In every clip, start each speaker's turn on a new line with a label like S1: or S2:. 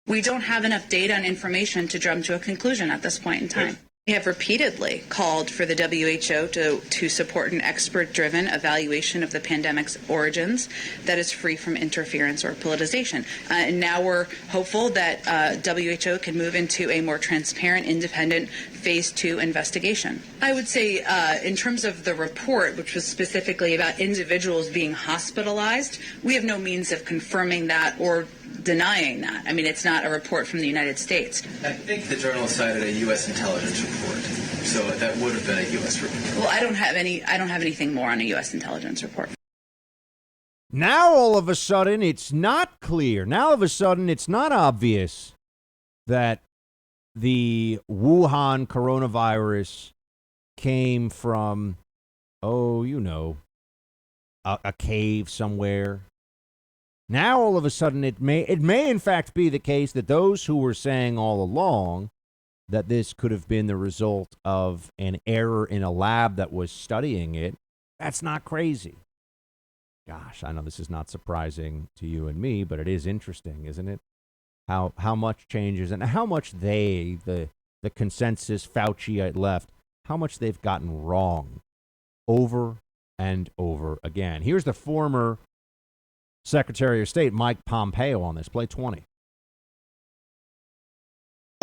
S1: We don't have enough data and information to jump to a conclusion at this point in time. We have repeatedly called for the WHO to support an expert-driven evaluation of the pandemic's origins that is free from interference or politicization. And now we're hopeful that WHO can move into a more transparent, independent phase 2 investigation. I would say in terms of the report, which was specifically about individuals being hospitalized, we have no means of confirming that or denying that. I mean, it's not a report from the United States.
S2: I think the journal cited a U.S. intelligence report, so that would have been a U.S. report.
S1: Well, I don't have anything more on a U.S. intelligence report.
S3: Now, all of a sudden, it's not clear. Now, all of a sudden, it's not obvious that the Wuhan coronavirus came from, a cave somewhere. Now, all of a sudden, it may in fact be the case that those who were saying all along that this could have been the result of an error in a lab that was studying it, that's not crazy. Gosh, I know this is not surprising to you and me, but it is interesting, isn't it? How much changes and how much the consensus Fauci left, how much they've gotten wrong over and over again. Here's the former Secretary of State Mike Pompeo on this. Play 20.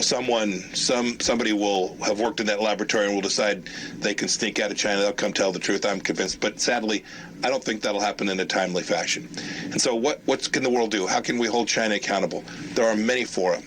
S4: Somebody will have worked in that laboratory and will decide they can sneak out of China. They'll come tell the truth, I'm convinced. But sadly, I don't think that'll happen in a timely fashion. And so what can the world do? How can we hold China accountable? There are many fora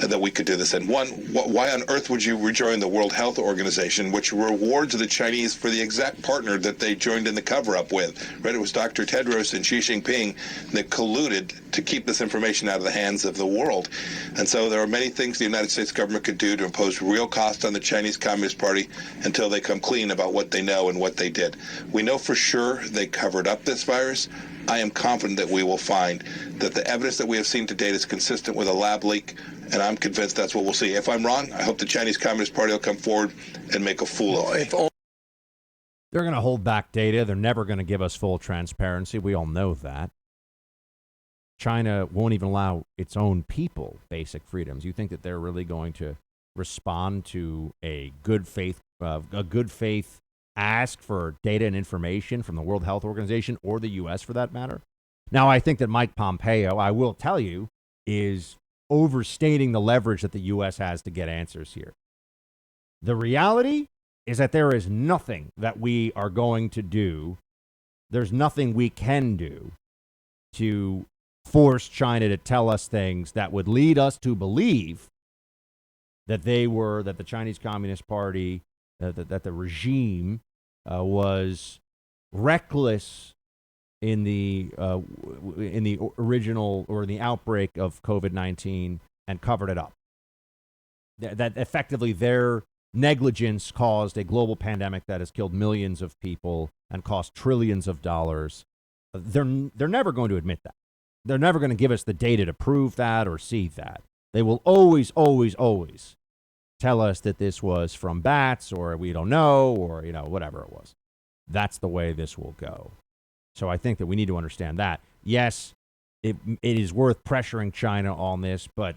S4: that we could do this in. One, why on earth would you rejoin the World Health Organization, which rewards the Chinese for the exact partner that they joined in the cover-up with? Right? It was Dr. Tedros and Xi Jinping that colluded to keep this information out of the hands of the world. And so there are many things the United States government could do to impose real cost on the Chinese Communist Party until they come clean about what they know and what they did. We know for sure they covered up this virus. I am confident that we will find that the evidence that we have seen to date is consistent with a lab leak, and I'm convinced that's what we'll see. If I'm wrong, I hope the Chinese Communist Party will come forward and make a fool of me.
S3: They're going to hold back data. They're never going to give us full transparency. We all know that. China won't even allow its own people basic freedoms. You think that they're really going to respond to a good faith ask for data and information from the World Health Organization or the U.S. for that matter? Now, I think that Mike Pompeo, I will tell you, is overstating the leverage that the U.S. has to get answers here. The reality is that there is nothing that we are going to do. There's nothing we can do to force China to tell us things that would lead us to believe that the Chinese Communist Party, that the regime was reckless in the original or in the outbreak of COVID-19 and covered it up. That effectively their negligence caused a global pandemic that has killed millions of people and cost trillions of dollars. They're never going to admit that. They're never going to give us the data to prove that or see that. They will always, always, always tell us that this was from bats or we don't know or, whatever it was. That's the way this will go. So I think that we need to understand that. Yes, it is worth pressuring China on this, but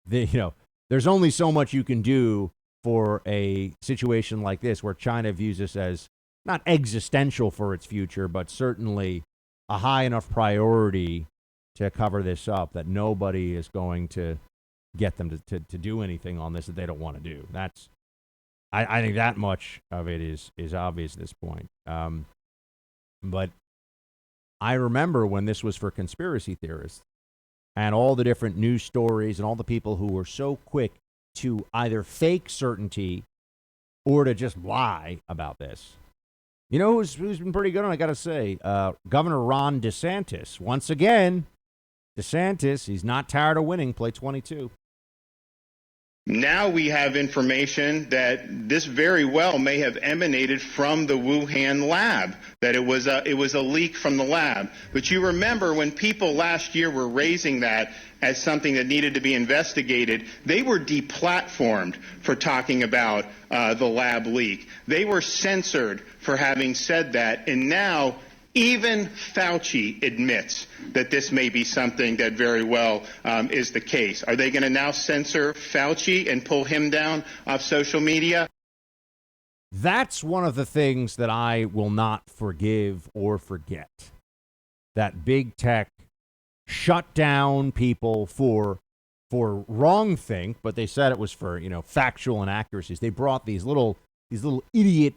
S3: there's only so much you can do for a situation like this where China views this as not existential for its future, but certainly a high enough priority to cover this up that nobody is going to get them to do anything on this that they don't want to do. I think that much of it is obvious at this point. But I remember when this was for conspiracy theorists and all the different news stories and all the people who were so quick to either fake certainty or to just lie about this. You know who's been pretty good, and I got to say, Governor Ron DeSantis. Once again, DeSantis, he's not tired of winning. Play 22.
S5: Now we have information that this very well may have emanated from the Wuhan lab, that it was a leak from the lab. But you remember when people last year were raising that as something that needed to be investigated, they were deplatformed for talking about the lab leak. They were censored for having said that, and now Even Fauci admits that this may be something that very well is the case. Are they going to now censor Fauci and pull him down off social media?
S3: That's one of the things that I will not forgive or forget. That big tech shut down people for wrongthink, but they said it was for, factual inaccuracies. They brought these little idiot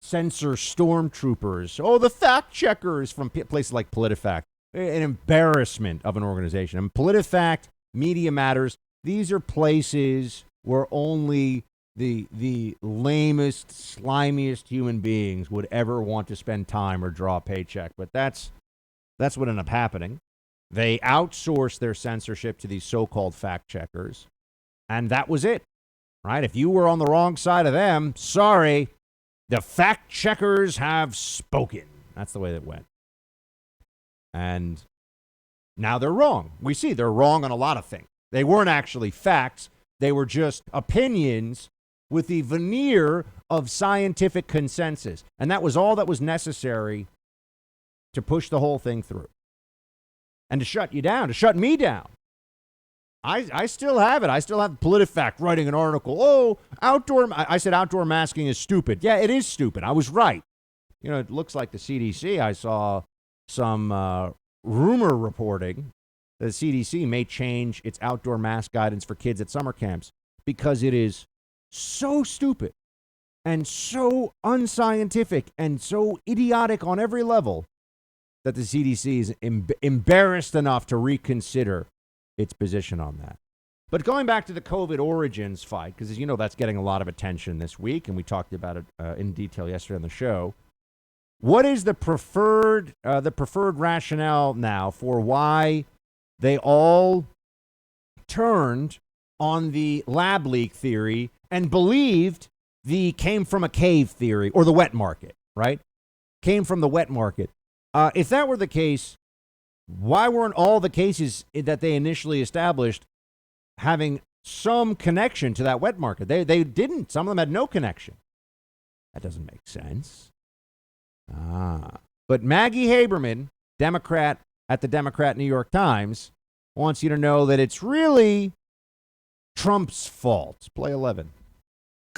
S3: censor stormtroopers. Oh, the fact checkers from places like PolitiFact. An embarrassment of an organization. And PolitiFact, Media Matters, these are places where only the lamest, slimiest human beings would ever want to spend time or draw a paycheck. But that's what ended up happening. They outsourced their censorship to these so-called fact checkers. And that was it, right? If you were on the wrong side of them, sorry, the fact checkers have spoken. That's the way that went. And now they're wrong. We see they're wrong on a lot of things. They weren't actually facts. They were just opinions with the veneer of scientific consensus. And that was all that was necessary to push the whole thing through. And to shut you down, to shut me down. I still have it. I still have PolitiFact writing an article. Oh, I said outdoor masking is stupid. Yeah, it is stupid. I was right. It looks like the CDC. I saw some rumor reporting that the CDC may change its outdoor mask guidance for kids at summer camps because it is so stupid and so unscientific and so idiotic on every level that the CDC is embarrassed enough to reconsider its position on that. But going back to the COVID origins fight, because as you know, that's getting a lot of attention this week, and we talked about it in detail yesterday on the show. What is the preferred rationale now for why they all turned on the lab leak theory and believed the came from a cave theory or the wet market, right? Came from the wet market. If that were the case, why weren't all the cases that they initially established having some connection to that wet market? They didn't. Some of them had no connection. That doesn't make sense. But Maggie Haberman, Democrat at the Democrat New York Times, wants you to know that it's really Trump's fault. Play 11.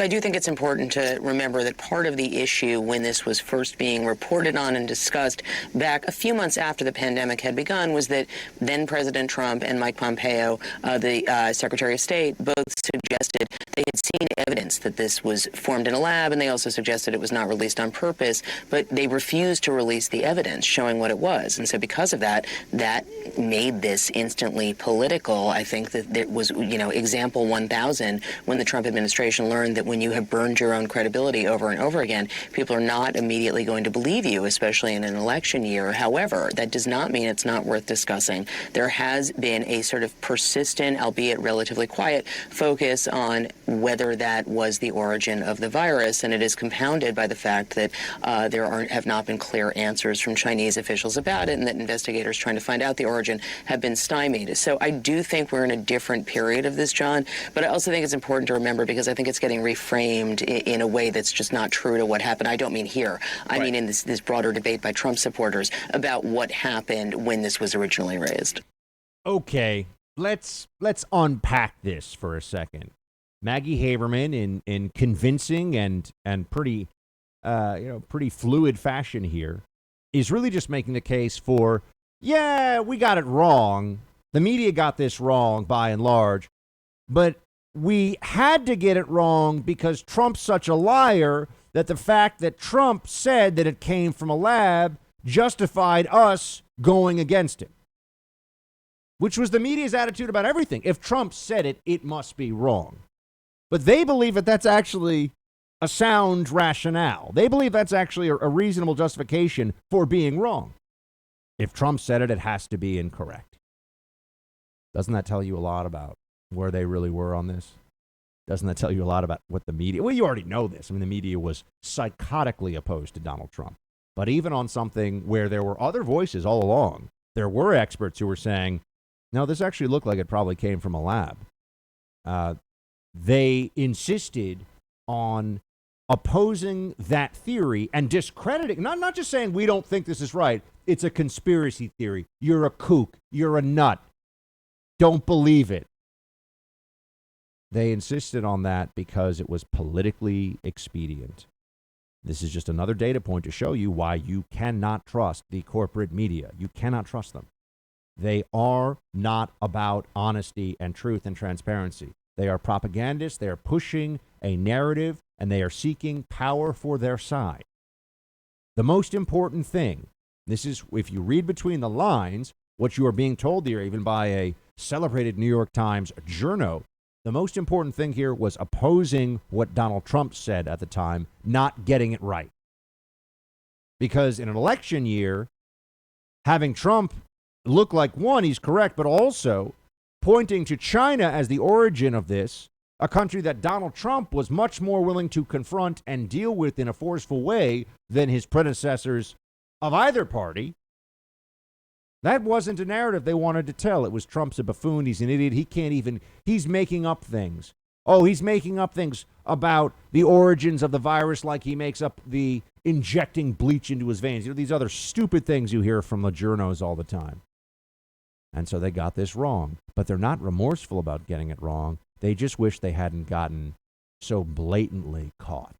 S6: I do think it's important to remember that part of the issue when this was first being reported on and discussed back a few months after the pandemic had begun was that then President Trump and Mike Pompeo, the Secretary of State, both suggested they had seen evidence that this was formed in a lab, and they also suggested it was not released on purpose, but they refused to release the evidence showing what it was. And so because of that, that made this instantly political. I think that there was, example 1000 when the Trump administration learned that when you have burned your own credibility over and over again, people are not immediately going to believe you, especially in an election year. However, that does not mean it's not worth discussing. There has been a sort of persistent, albeit relatively quiet, focus on whether that was the origin of the virus, and it is compounded by the fact that there have not been clear answers from Chinese officials about it, and that investigators trying to find out the origin have been stymied. So I do think we're in a different period of this, John, but I also think it's important to remember, because I think it's getting reframed in a way that's just not true to what happened. I don't mean here. I mean in this broader debate by Trump supporters about what happened when this was originally raised.
S3: Okay, let's unpack this for a second. Maggie Haberman, in convincing and pretty fluid fashion here, is really just making the case for, yeah, we got it wrong. The media got this wrong by and large, but we had to get it wrong because Trump's such a liar that the fact that Trump said that it came from a lab justified us going against him, which was the media's attitude about everything. If Trump said it, it must be wrong. But they believe that that's actually a sound rationale. They believe that's actually a reasonable justification for being wrong. If Trump said it, it has to be incorrect. Doesn't that tell you a lot about where they really were on this? Doesn't that tell you a lot about what the media... Well, you already know this. I mean, the media was psychotically opposed to Donald Trump. But even on something where there were other voices all along, there were experts who were saying, no, this actually looked like it probably came from a lab. They insisted on opposing that theory and discrediting, not just saying we don't think this is right, it's a conspiracy theory. You're a kook. You're a nut. Don't believe it. They insisted on that because it was politically expedient. This is just another data point to show you why you cannot trust the corporate media. You cannot trust them. They are not about honesty and truth and transparency. They are propagandists. They are pushing a narrative, and they are seeking power for their side. The most important thing, this is, if you read between the lines, what you are being told here, even by a celebrated New York Times journo, the most important thing here was opposing what Donald Trump said at the time, not getting it right. Because in an election year, having Trump look like, one, he's correct, but also pointing to China as the origin of this, a country that Donald Trump was much more willing to confront and deal with in a forceful way than his predecessors of either party. That wasn't a narrative they wanted to tell. It was Trump's a buffoon. He's an idiot. He's making up things. Oh, he's making up things about the origins of the virus, like he makes up the injecting bleach into his veins. These other stupid things you hear from the journos all the time. And so they got this wrong. But they're not remorseful about getting it wrong. They just wish they hadn't gotten so blatantly caught.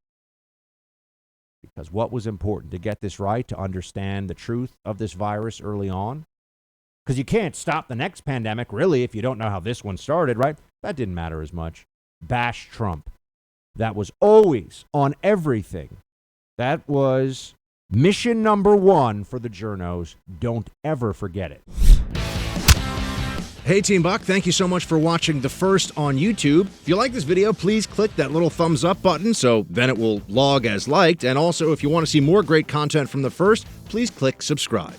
S3: Because what was important? To get this right, to understand the truth of this virus early on? Because you can't stop the next pandemic, really, if you don't know how this one started, right? That didn't matter as much. Bash Trump. That was always on everything. That was mission number one for the journos. Don't ever forget it.
S7: Hey, Team Buck, thank you so much for watching The First on YouTube. If you like this video, please click that little thumbs up button so then it will log as liked. And also, if you want to see more great content from The First, please click subscribe.